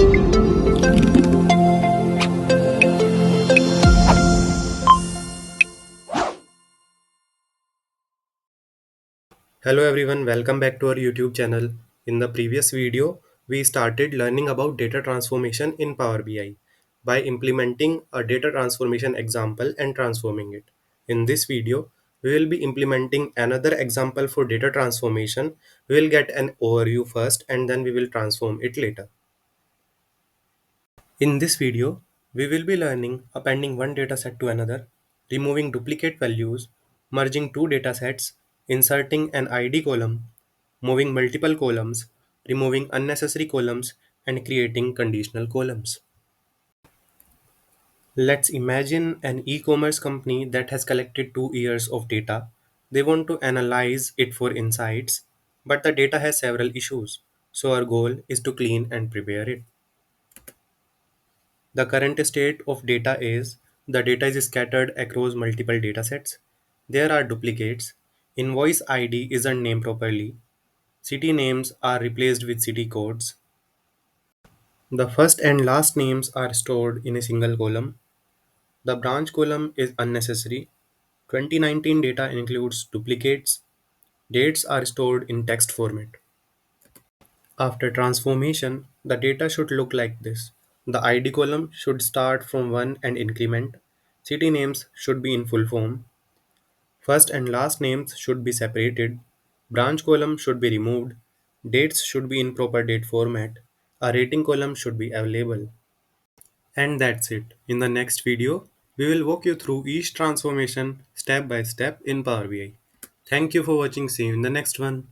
Hello everyone, welcome back to our YouTube channel. In the previous video, we started learning about data transformation in Power BI by implementing a data transformation example and transforming it. In this video, we will be implementing another example for data transformation. We will get an overview first and then we will transform it later. In this video, we will be learning appending one dataset to another, removing duplicate values, merging two datasets, inserting an ID column, moving multiple columns, removing unnecessary columns, and creating conditional columns. Let's imagine an e-commerce company that has collected 2 years of data. They want to analyze it for insights, but the data has several issues. So our goal is to clean and prepare it. The current state of data is the data is scattered across multiple datasets. There are duplicates. Invoice ID isn't named properly. City names are replaced with city codes. The first and last names are stored in a single column. The branch column is unnecessary. 2019 data includes duplicates. Dates are stored in text format. After transformation, the data should look like this. The ID column should start from 1 and increment. City names should be in full form. First and last names should be separated. Branch column should be removed. Dates should be in proper date format. A rating column should be available. And that's it. In the next video, we will walk you through each transformation step by step in Power BI. Thank you for watching. See you in the next one.